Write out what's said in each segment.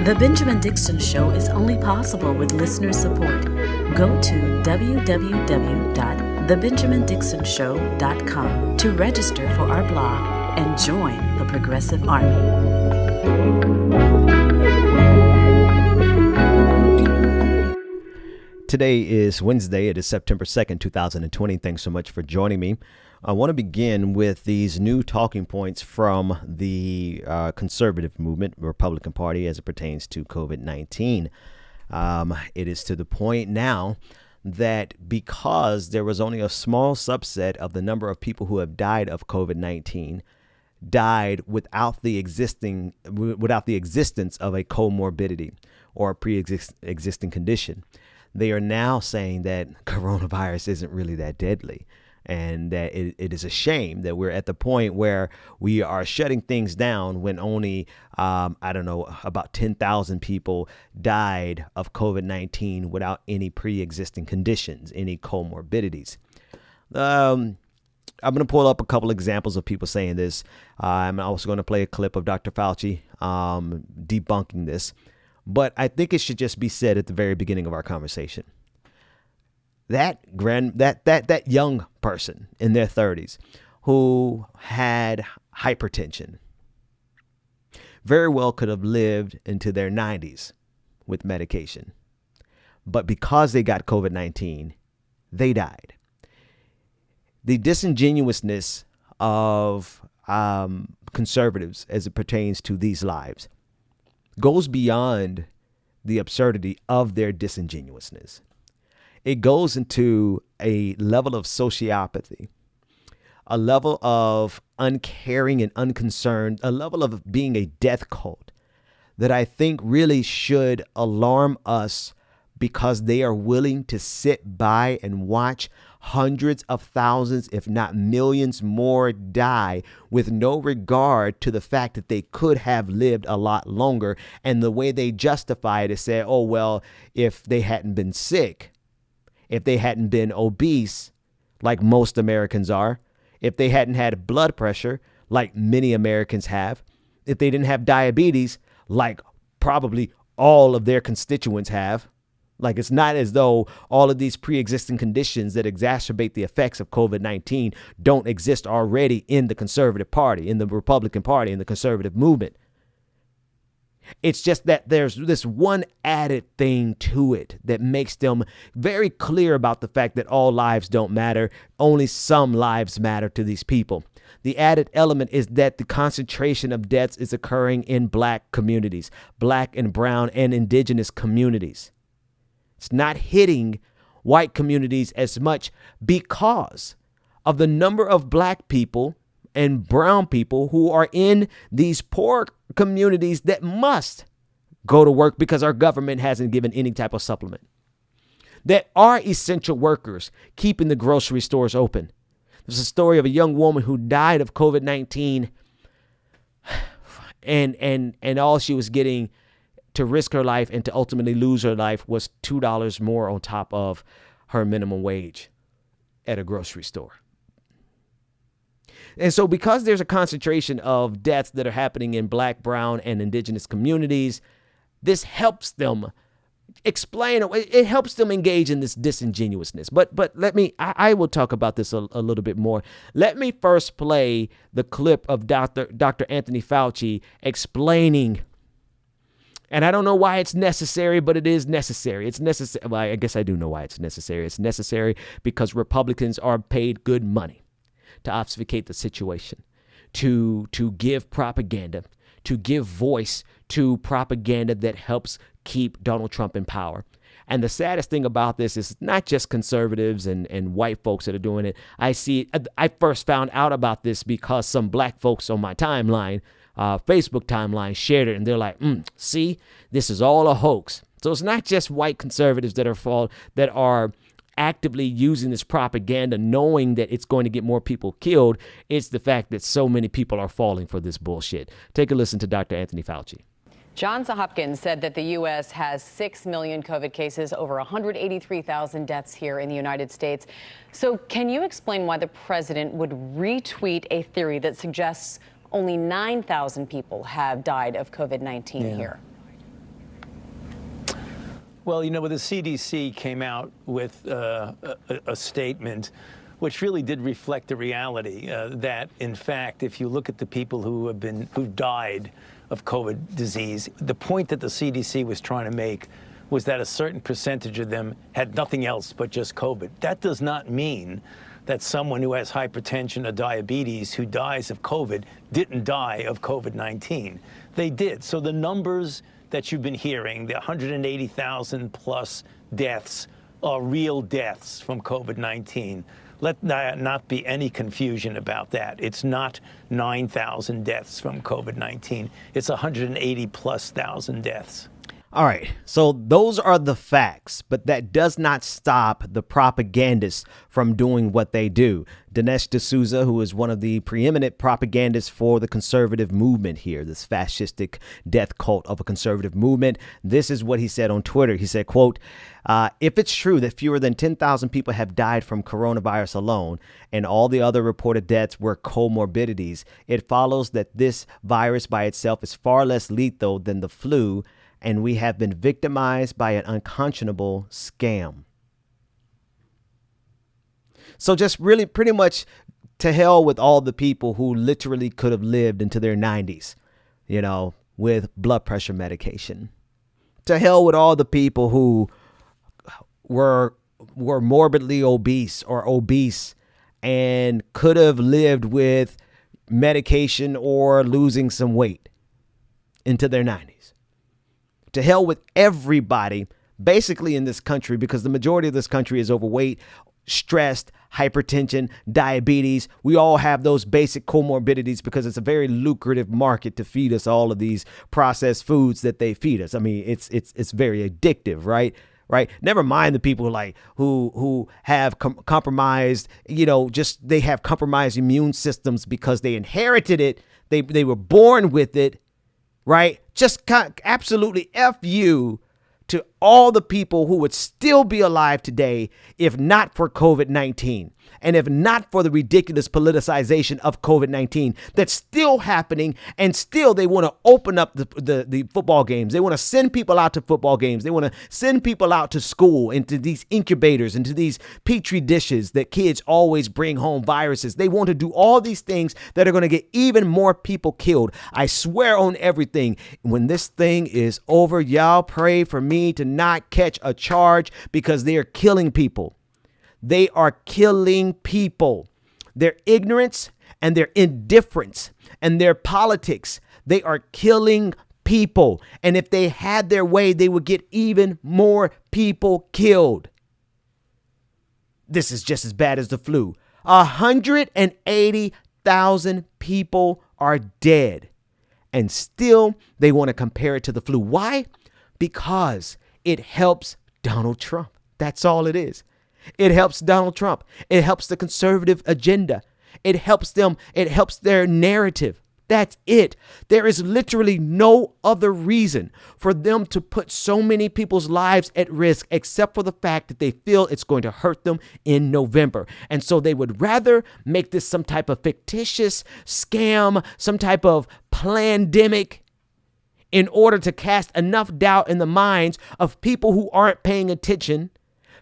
The Benjamin Dixon Show is only possible with listener support. Go to www.thebenjamindixonshow.com to register for our blog and join the Progressive Army. Today is Wednesday. It is September 2nd, 2020. Thanks so much for joining me. I want to begin with these new talking points from the conservative movement, Republican Party, as it pertains to COVID-19. It is to the point now that because there was only a small subset of the number of people who have died of COVID-19 died without the existence of a comorbidity or a pre-existing condition. They are now saying that coronavirus isn't really that deadly. And that it is a shame that we're at the point where we are shutting things down when only, about 10,000 people died of COVID-19 without any pre-existing conditions, any comorbidities. I'm going to pull up a couple examples of people saying this. I'm also going to play a clip of Dr. Fauci debunking this. But I think it should just be said at the very beginning of our conversation. That young person in their 30s who had hypertension very well could have lived into their 90s with medication. But because they got COVID-19, they died. The disingenuousness of conservatives as it pertains to these lives goes beyond the absurdity of their disingenuousness. It goes into a level of sociopathy, a level of uncaring and unconcerned, a level of being a death cult that I think really should alarm us, because they are willing to sit by and watch hundreds of thousands, if not millions more, die with no regard to the fact that they could have lived a lot longer. And the way they justify it is say, oh, well, if they hadn't been sick, if they hadn't been obese, like most Americans are, if they hadn't had blood pressure, like many Americans have, if they didn't have diabetes, like probably all of their constituents have. Like, it's not as though all of these pre-existing conditions that exacerbate the effects of COVID-19 don't exist already in the conservative party, in the Republican Party, in the conservative movement. It's just that there's this one added thing to it that makes them very clear about the fact that all lives don't matter. Only some lives matter to these people. The added element is that the concentration of deaths is occurring in black communities, black and brown and indigenous communities. It's not hitting white communities as much because of the number of black people and brown people who are in these poor communities that must go to work because our government hasn't given any type of supplement. That are essential workers keeping the grocery stores open. There's a story of a young woman who died of COVID-19 and all she was getting to risk her life and to ultimately lose her life was $2 more on top of her minimum wage at a grocery store. And so because there's a concentration of deaths that are happening in black, brown, and indigenous communities, this helps them explain, it helps them engage in this disingenuousness. But I will talk about this a little bit more. Let me first play the clip of Dr. Anthony Fauci explaining. And I don't know why it's necessary, but it is necessary. It's necessary. Well, I guess I do know why it's necessary. It's necessary because Republicans are paid good money to obfuscate the situation, to give propaganda, to give voice to propaganda that helps keep Donald Trump in power. And the saddest thing about this is not just conservatives and white folks that are doing it. I first found out about this because some black folks on my timeline, Facebook timeline, shared it, and they're like, see, this is all a hoax. So it's not just white conservatives that are actively using this propaganda, knowing that it's going to get more people killed. It's the fact that so many people are falling for this bullshit. Take a listen to Dr. Anthony Fauci. Johns Hopkins said that the U.S. has 6 million COVID cases, over 183,000 deaths here in the United States. So can you explain why the president would retweet a theory that suggests only 9,000 people have died of COVID-19 here? Well, the CDC came out with a statement which really did reflect the reality that, in fact, if you look at the people who died of COVID disease, the point that the CDC was trying to make was that a certain percentage of them had nothing else but just COVID. That does not mean that someone who has hypertension or diabetes who dies of COVID didn't die of COVID-19. They did. So the numbers that you've been hearing, the 180,000 plus deaths, are real deaths from COVID-19. Let not be any confusion about that. It's not 9,000 deaths from COVID-19. It's 180 plus thousand deaths. All right, so those are the facts, but that does not stop the propagandists from doing what they do. Dinesh D'Souza, who is one of the preeminent propagandists for the conservative movement here, this fascistic death cult of a conservative movement, this is what he said on Twitter. He said, quote, if it's true that fewer than 10,000 people have died from coronavirus alone and all the other reported deaths were comorbidities, it follows that this virus by itself is far less lethal than the flu, and we have been victimized by an unconscionable scam. So just really pretty much to hell with all the people who literally could have lived into their 90s, with blood pressure medication. To hell with all the people who were morbidly obese or obese and could have lived with medication or losing some weight into their 90s. To hell with everybody basically in this country, because the majority of this country is overweight, stressed, hypertension, diabetes. We all have those basic comorbidities because it's a very lucrative market to feed us all of these processed foods that they feed us. I mean, it's very addictive, right? Right. Never mind the people who have compromised, they have compromised immune systems because they inherited it. They were born with it. Right. Just absolutely F you to all the people who would still be alive today if not for COVID-19. And if not for the ridiculous politicization of COVID-19 that's still happening, and still they want to open up the football games. They want to send people out to football games. They want to send people out to school, into these incubators, into these petri dishes that kids always bring home viruses. They want to do all these things that are going to get even more people killed. I swear on everything. When this thing is over, y'all pray for me to not catch a charge, because they are killing people. They are killing people. Their ignorance and their indifference and their politics, they are killing people. And if they had their way, they would get even more people killed. This is just as bad as the flu. 180,000 people are dead. And still they want to compare it to the flu. Why? Because it helps Donald Trump. That's all it is. It helps Donald Trump. It helps the conservative agenda. It helps them. It helps their narrative. That's it. There is literally no other reason for them to put so many people's lives at risk except for the fact that they feel it's going to hurt them in November. And so they would rather make this some type of fictitious scam, some type of pandemic, in order to cast enough doubt in the minds of people who aren't paying attention,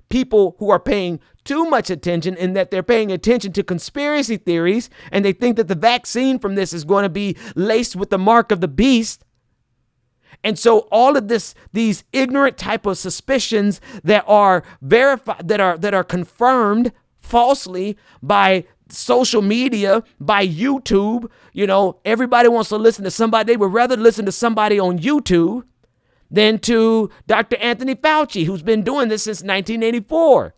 people who are paying too much attention, in that they're paying attention to conspiracy theories, and they think that the vaccine from this is going to be laced with the mark of the beast. And so all of these ignorant type of suspicions that are verified, that are confirmed falsely by social media, by YouTube. Everybody wants to listen to somebody. They would rather listen to somebody on YouTube than to Dr. Anthony Fauci, who's been doing this since 1984,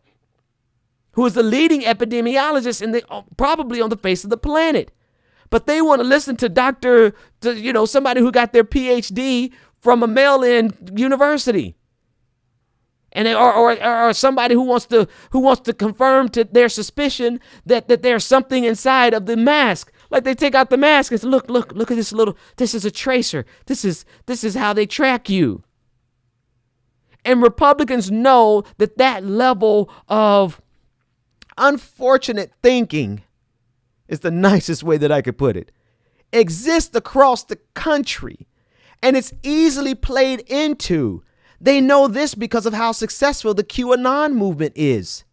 who is the leading epidemiologist probably on the face of the planet. But they want to listen to somebody who got their PhD from a mail-in university. And or somebody who wants to confirm to their suspicion that there's something inside of the mask. Like they take out the mask and say, look at this this is a tracer. This is how they track you. And Republicans know that level of unfortunate thinking is the nicest way that I could put it, exists across the country, and it's easily played into. They know this because of how successful the QAnon movement is.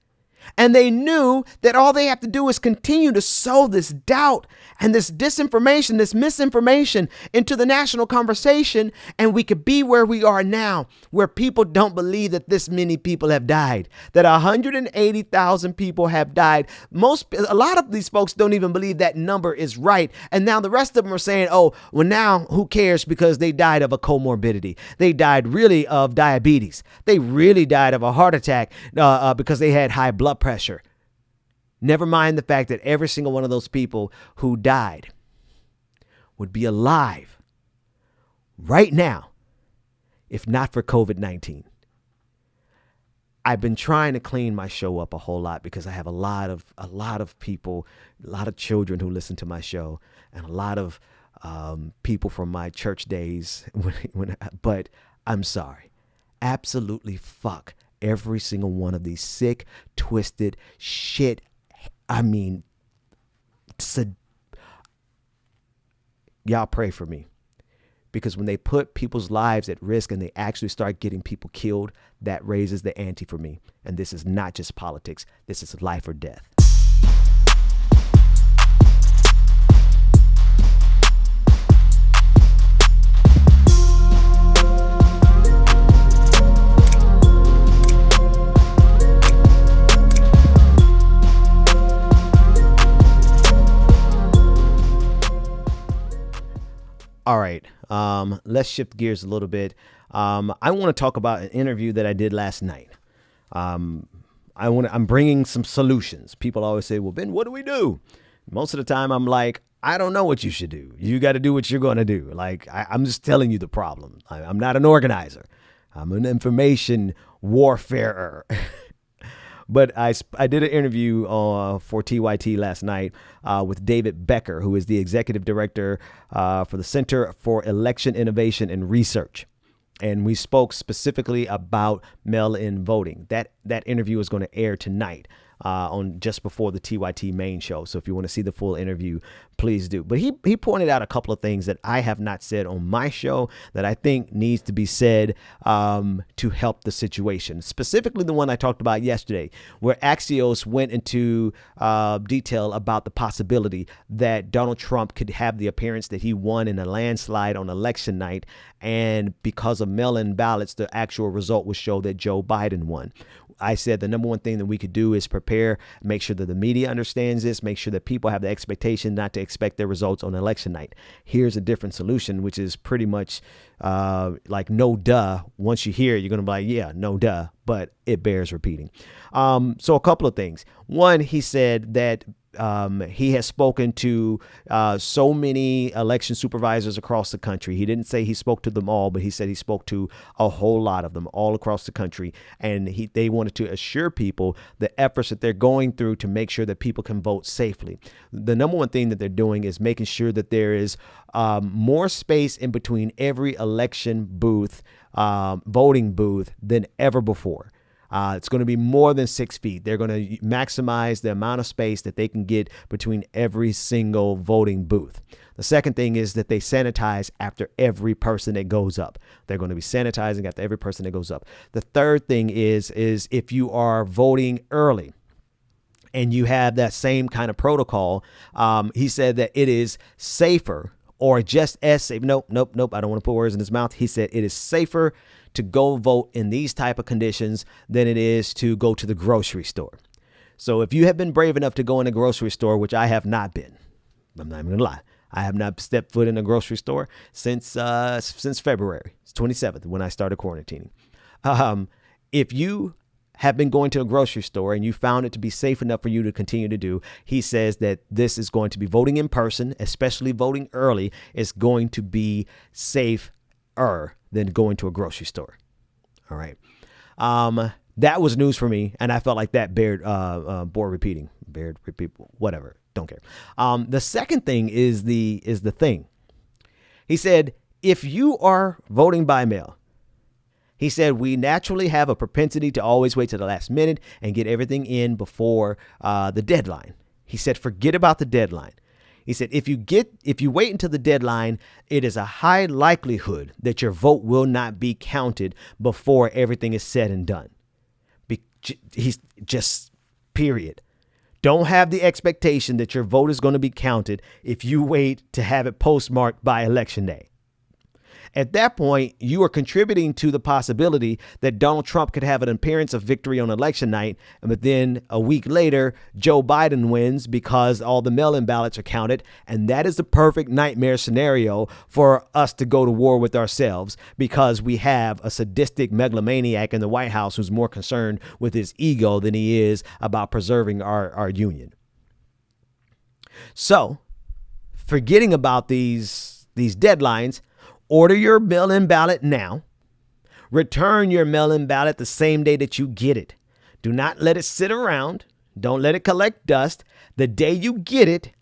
And they knew that all they have to do is continue to sow this doubt and this disinformation, this misinformation into the national conversation. And we could be where we are now, where people don't believe that this many people have died, that 180,000 people have died. A lot of these folks don't even believe that number is right. And now the rest of them are saying, oh, well, now who cares because they died of a comorbidity. They died really of diabetes. They really died of a heart attack because they had high blood pressure. Never mind the fact that every single one of those people who died would be alive right now if not for COVID-19. I've been trying to clean my show up a whole lot because I have a lot of people, a lot of children who listen to my show, and a lot of people from my church days. But I'm sorry. Absolutely fuck every single one of these sick, twisted shit. I mean, y'all pray for me, because when they put people's lives at risk and they actually start getting people killed, that raises the ante for me. And this is not just politics. This is life or death. All right, let's shift gears a little bit. I want to talk about an interview that I did last night. I'm bringing some solutions. People always say, well, Ben, what do we do? Most of the time I'm like, I don't know what you should do. You got to do what you're going to do. Like, I'm just telling you the problem. I'm not an organizer. I'm an information warfarer. But I did an interview for TYT last night with David Becker, who is the executive director for the Center for Election Innovation and Research. And we spoke specifically about mail-in voting. That interview is going to air tonight on just before the TYT main show. So if you want to see the full interview, please do. But he pointed out a couple of things that I have not said on my show that I think needs to be said to help the situation. Specifically the one I talked about yesterday, where Axios went into detail about the possibility that Donald Trump could have the appearance that he won in a landslide on election night. And because of mail-in ballots, the actual result would show that Joe Biden won. I said the number one thing that we could do is prepare, make sure that the media understands this, make sure that people have the expectation not to expect their results on election night. Here's a different solution, which is pretty much like no duh. Once you hear it, you're going to be like, yeah, no duh, but it bears repeating. So a couple of things. One, he said that he has spoken to so many election supervisors across the country. He didn't say he spoke to them all, but he said he spoke to a whole lot of them all across the country. And they wanted to assure people the efforts that they're going through to make sure that people can vote safely. The number one thing that they're doing is making sure that there is more space in between every election booth, voting booth, than ever before. It's going to be more than 6 feet. They're going to maximize the amount of space that they can get between every single voting booth. The second thing is that they sanitize after every person that goes up. They're going to be sanitizing after every person that goes up. The third thing is if you are voting early and you have that same kind of protocol, he said that it is safer, or just as safe. Nope. I don't want to put words in his mouth. He said it is safer to go vote in these type of conditions than it is to go to the grocery store. So if you have been brave enough to go in a grocery store, which I have not been, I'm not even gonna lie, I have not stepped foot in a grocery store since February 27th, when I started quarantining. If you have been going to a grocery store and you found it to be safe enough for you to continue to do, he says that this is going to be voting in person, especially voting early, is going to be safer than going to a grocery store. All right. That was news for me, and I felt like that bore repeating. Whatever. Don't care. The second thing is the thing. He said, if you are voting by mail, he said, we naturally have a propensity to always wait to the last minute and get everything in before the deadline. He said, forget about the deadline. He said, if you wait until the deadline, it is a high likelihood that your vote will not be counted before everything is said and done. He's just, period. Don't have the expectation that your vote is going to be counted if you wait to have it postmarked by election day. At that point, you are contributing to the possibility that Donald Trump could have an appearance of victory on election night, but then a week later, Joe Biden wins because all the mail-in ballots are counted. And that is the perfect nightmare scenario for us to go to war with ourselves, because we have a sadistic megalomaniac in the White House who's more concerned with his ego than he is about preserving our union. So, forgetting about these deadlines, order your mail-in ballot now. Return your mail-in ballot the same day that you get it. Do not let it sit around. Don't let it collect dust. The day you get it,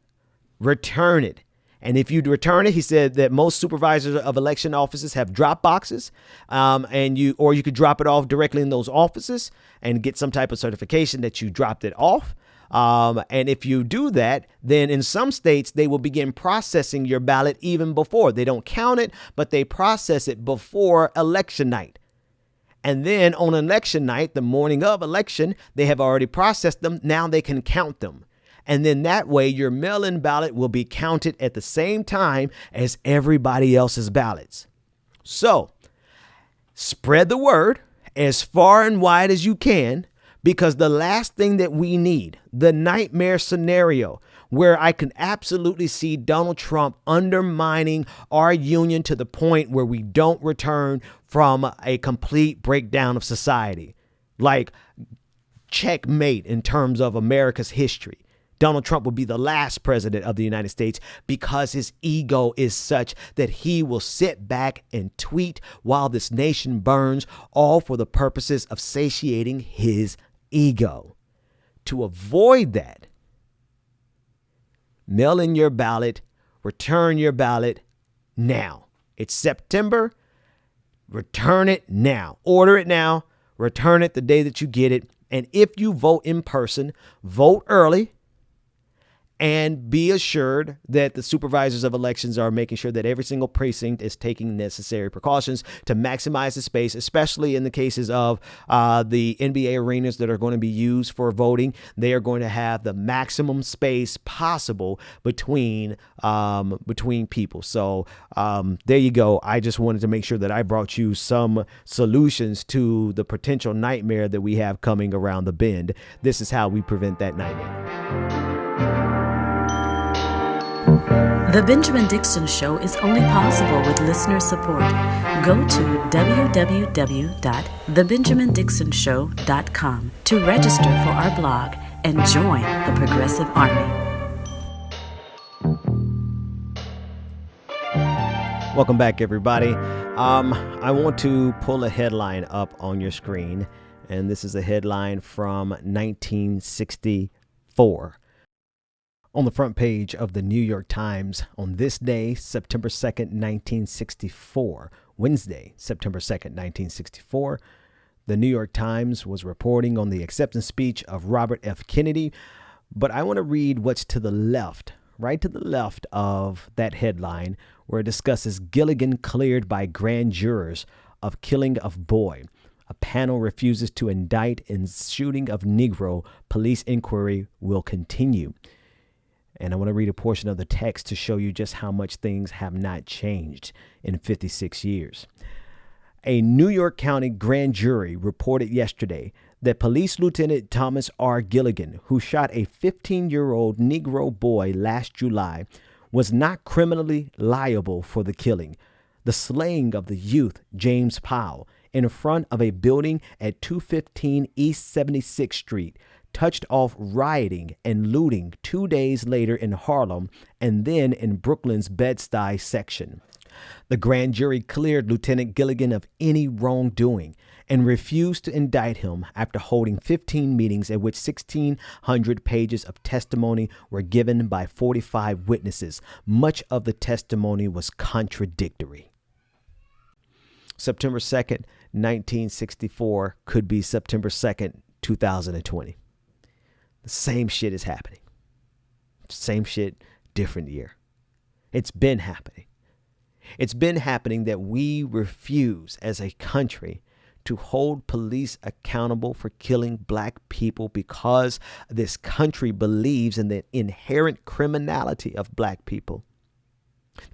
return it. And if you return it, he said that most supervisors of election offices have drop boxes, or you could drop it off directly in those offices and get some type of certification that you dropped it off. And if you do that, then in some states, they will begin processing your ballot even before. They don't count it, but they process it before election night. And then on election night, the morning of election, they have already processed them. Now they can count them. And then that way, your mail-in ballot will be counted at the same time as everybody else's ballots. So spread the word as far and wide as you can, because the last thing that we need, the nightmare scenario where I can absolutely see Donald Trump undermining our union to the point where we don't return from a complete breakdown of society, like checkmate in terms of America's history. Donald Trump would be the last president of the United States because his ego is such that he will sit back and tweet while this nation burns, all for the purposes of satiating his ego. To avoid that, mail in your ballot, return your ballot now. It's September. Return it now. Order it now. Return it the day that you get it. And if you vote in person, vote early. And be assured that the supervisors of elections are making sure that every single precinct is taking necessary precautions to maximize the space, especially in the cases of the NBA arenas that are going to be used for voting. They are going to have the maximum space possible between people. So there you go. I just wanted to make sure that I brought you some solutions to the potential nightmare that we have coming around the bend. This is how we prevent that nightmare. The Benjamin Dixon Show is only possible with listener support. Go to www.thebenjamindixonshow.com to register for our blog and join the Progressive Army. Welcome back, everybody. I want to pull a headline up on your screen, and this is a headline from 1964. On the front page of the New York Times on this day, September 2nd, 1964, Wednesday, September 2nd, 1964, the New York Times was reporting on the acceptance speech of Robert F. Kennedy. But I want to read what's to the left, right to the left of that headline, where it discusses Gilligan cleared by grand jurors of killing of boy. A panel refuses to indict in shooting of Negro. Police inquiry will continue. And I want to read a portion of the text to show you just how much things have not changed in 56 years. A New York County grand jury reported yesterday that Police Lieutenant Thomas R. Gilligan, who shot a 15-year-old Negro boy last July, was not criminally liable for the killing, the slaying of the youth James Powell in front of a building at 215 East 76th Street, touched off rioting and looting 2 days later in Harlem and then in Brooklyn's Bed-Stuy section. The grand jury cleared Lieutenant Gilligan of any wrongdoing and refused to indict him after holding 15 meetings at which 1,600 pages of testimony were given by 45 witnesses. Much of the testimony was contradictory. September 2nd, 1964 could be September 2nd, 2020. The same shit is happening. Same shit, different year. It's been happening. It's been happening that we refuse as a country to hold police accountable for killing black people because this country believes in the inherent criminality of black people.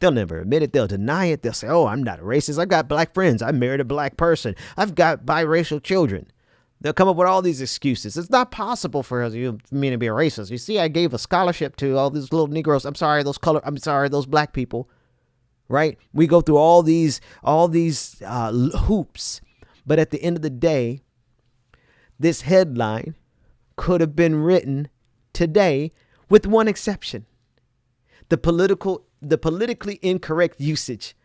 They'll never admit it. They'll deny it. They'll say, oh, I'm not a racist. I've got black friends. I married a black person. I've got biracial children. They'll come up with all these excuses. It's not possible for me to be a racist. You see, I gave a scholarship to all these little Negroes. I'm sorry, those black people. Right? We go through all these hoops. But at the end of the day, this headline could have been written today with one exception. The politically incorrect usage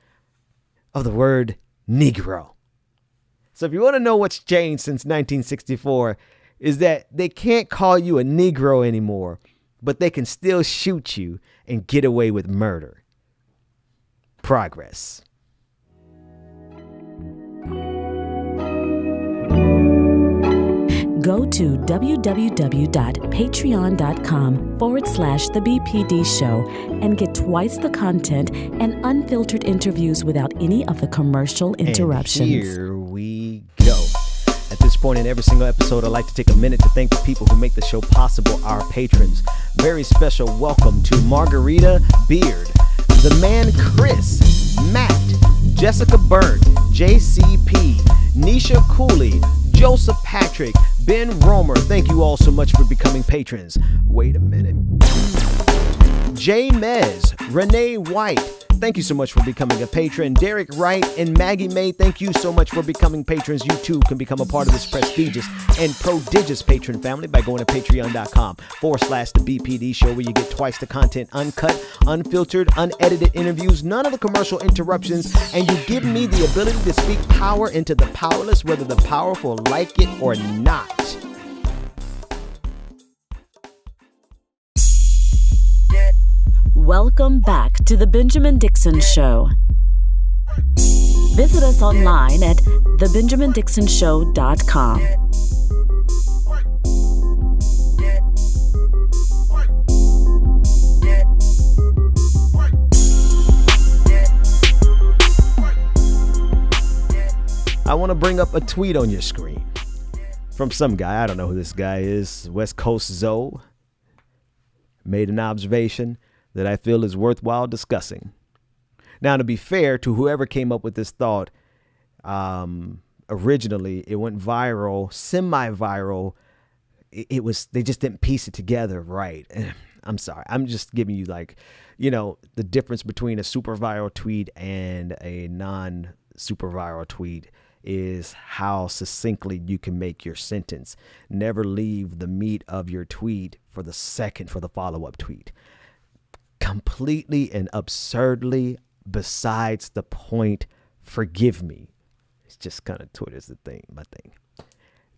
of the word Negro. So if you want to know what's changed since 1964, is that they can't call you a Negro anymore, but they can still shoot you and get away with murder. Progress. Go to www.patreon.com/The BPD Show and get twice the content and unfiltered interviews without any of the commercial interruptions. And here we go. At this point in every single episode, I'd like to take a minute to thank the people who make the show possible, our patrons. Very special welcome to Margarita Beard, the man Chris, Matt, Jessica Byrne, JCP, Nisha Cooley, Joseph Patrick, Ben Romer. Thank you all so much for becoming patrons. Wait a minute. Jay Mez, Renee White. Thank you so much for becoming a patron. Derek Wright and Maggie May, thank you so much for becoming patrons. You too can become a part of this prestigious and prodigious patron family by going to patreon.com/The BPD Show, where you get twice the content, uncut, unfiltered, unedited interviews, none of the commercial interruptions, and you give me the ability to speak power into the powerless, whether the powerful like it or not. Welcome back to The Benjamin Dixon Show. Visit us online at thebenjamindixonshow.com. I want to bring up a tweet on your screen from some guy. I don't know who this guy is. West Coast Zoe made an observation that I feel is worthwhile discussing. Now, to be fair to whoever came up with this thought, originally it went viral, semi-viral. They just didn't piece it together right. I'm sorry. I'm just giving you the difference between a super viral tweet and a non-super viral tweet is how succinctly you can make your sentence. Never leave the meat of your tweet for the follow-up tweet. Completely and absurdly besides the point. Forgive me. It's just kind of Twitter's my thing.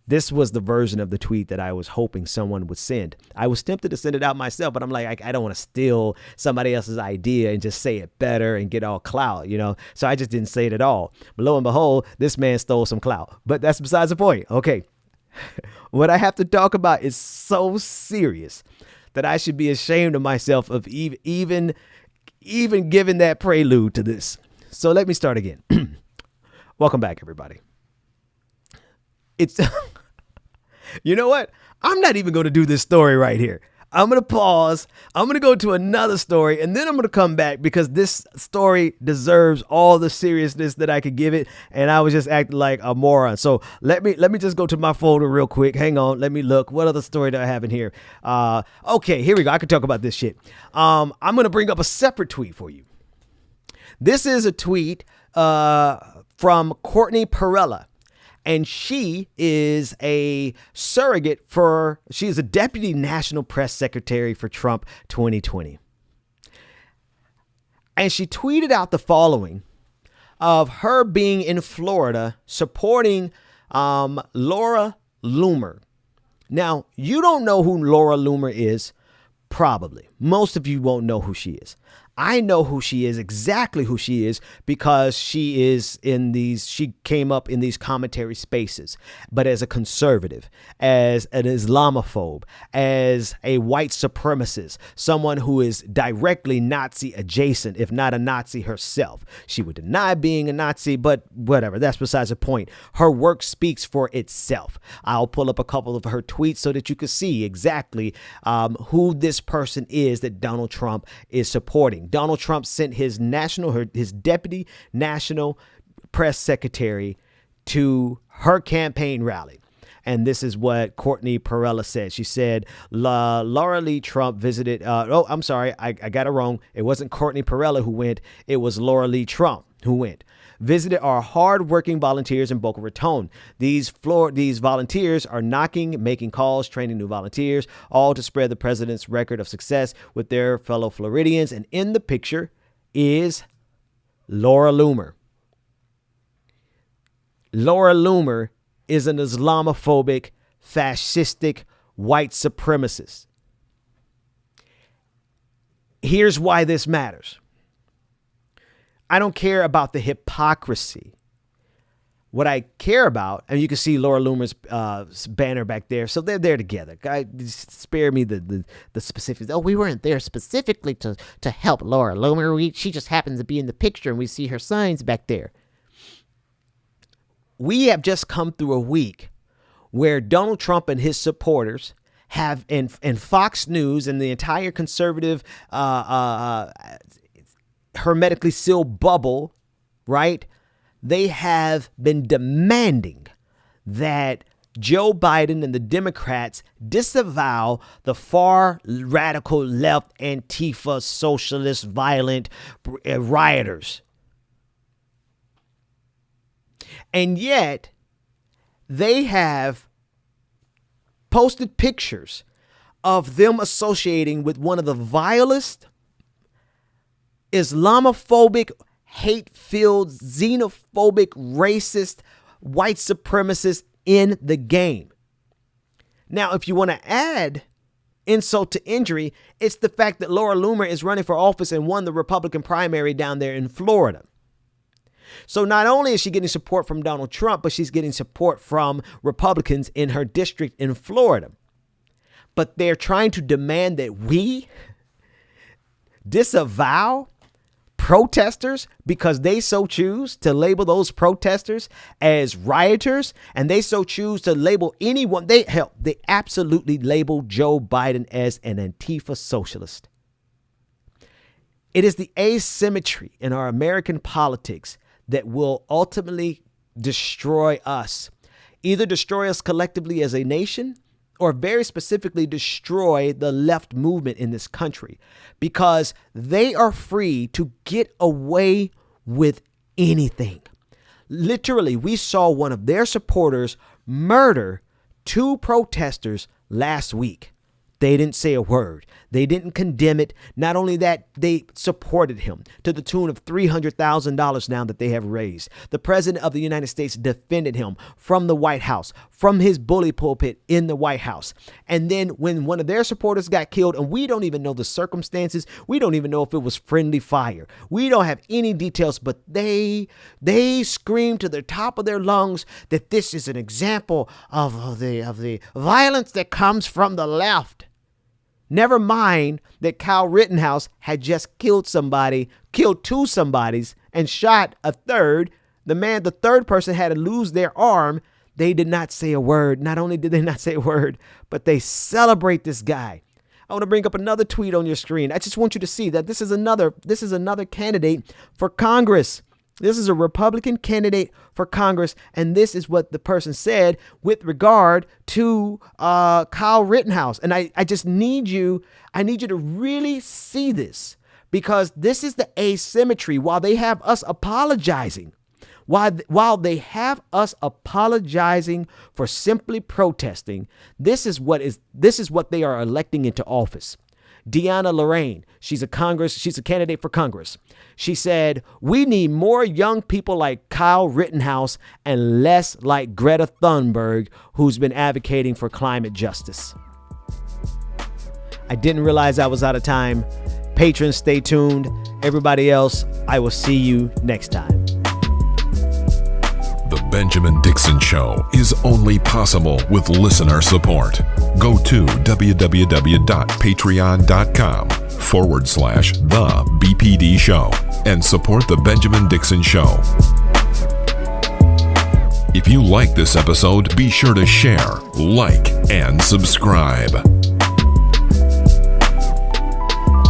This was the version of the tweet that I was hoping someone would send. I was tempted to send it out myself, but I'm like, I don't want to steal somebody else's idea and just say it better and get all clout, So I just didn't say it at all. But lo and behold, this man stole some clout. But that's besides the point. Okay. What I have to talk about is so serious that I should be ashamed of myself of even giving that prelude to this. So let me start again. Welcome back, everybody. It's, you know what? I'm not even going to do this story right here. I'm going to pause. I'm going to go to another story, and then I'm going to come back because this story deserves all the seriousness that I could give it, and I was just acting like a moron. So let me just go to my folder real quick. Hang on. Let me look. What other story do I have in here? Okay, here we go. I can talk about this shit. I'm going to bring up a separate tweet for you. This is a tweet from Courtney Perella. And she is a surrogate she's a deputy national press secretary for Trump 2020. And she tweeted out the following of her being in Florida supporting Laura Loomer. Now, you don't know who Laura Loomer is, probably. Most of you won't know who she is. I know who she is, exactly who she is, because she came up in these commentary spaces, but as a conservative, as an Islamophobe, as a white supremacist, someone who is directly Nazi adjacent, if not a Nazi herself. She would deny being a Nazi, but whatever, that's besides the point. Her work speaks for itself. I'll pull up a couple of her tweets so that you can see exactly who this person is that Donald Trump is supporting. Donald Trump sent his deputy national press secretary to her campaign rally. And this is what Courtney Perella said. She said, Laura Lee Trump visited. I'm sorry. I got it wrong. It wasn't Courtney Perella who went. It was Laura Lee Trump who went. Visited our hardworking volunteers in Boca Raton. These volunteers are knocking, making calls, training new volunteers, all to spread the president's record of success with their fellow Floridians. And in the picture is Laura Loomer. Laura Loomer is an Islamophobic, fascistic, white supremacist. Here's why this matters. I don't care about the hypocrisy. What I care about, and you can see Laura Loomer's banner back there. So they're there together. Spare me the specifics. Oh, we weren't there specifically to help Laura Loomer. She just happens to be in the picture and we see her signs back there. We have just come through a week where Donald Trump and his supporters have, and Fox News and the entire conservative hermetically sealed bubble, right? They have been demanding that Joe Biden and the Democrats disavow the far radical left Antifa socialist violent rioters. And yet they have posted pictures of them associating with one of the vilest, Islamophobic, hate-filled, xenophobic, racist, white supremacists in the game. Now, if you want to add insult to injury, it's the fact that Laura Loomer is running for office and won the Republican primary down there in Florida. So not only is she getting support from Donald Trump, but she's getting support from Republicans in her district in Florida. But they're trying to demand that we disavow protesters because they so choose to label those protesters as rioters, and they so choose to label anyone. They absolutely label Joe Biden as an Antifa socialist. It is the asymmetry in our American politics that will ultimately destroy us, either destroy us collectively as a nation, or very specifically destroy the left movement in this country, because they are free to get away with anything. Literally, we saw one of their supporters murder 2 protesters last week. They didn't say a word. They didn't condemn it. Not only that, they supported him to the tune of $300,000 now that they have raised. The president of the United States defended him from the White House, from his bully pulpit in the White House. And then when one of their supporters got killed, and we don't even know the circumstances, we don't even know if it was friendly fire. We don't have any details, but they screamed to the top of their lungs that this is an example of the violence that comes from the left. Never mind that Kyle Rittenhouse had just killed 2 somebodies and shot a third. The third person had to lose their arm. They did not say a word. Not only did they not say a word, but they celebrate this guy. I want to bring up another tweet on your screen. I just want you to see that this is another candidate for Congress. This is a Republican candidate for Congress, and this is what the person said with regard to Kyle Rittenhouse. And I just need you to really see this, because this is the asymmetry. While they have us apologizing, while they have us apologizing for simply protesting, this is what they are electing into office. Deanna Lorraine, she's a candidate for Congress. She said, "We need more young people like Kyle Rittenhouse and less like Greta Thunberg, who's been advocating for climate justice." I didn't realize I was out of time. Patrons, stay tuned. Everybody else, I will see you next time. The Benjamin Dixon Show is only possible with listener support. Go to www.patreon.com/The BPD Show and support The Benjamin Dixon Show. If you like this episode, be sure to share, like, and subscribe.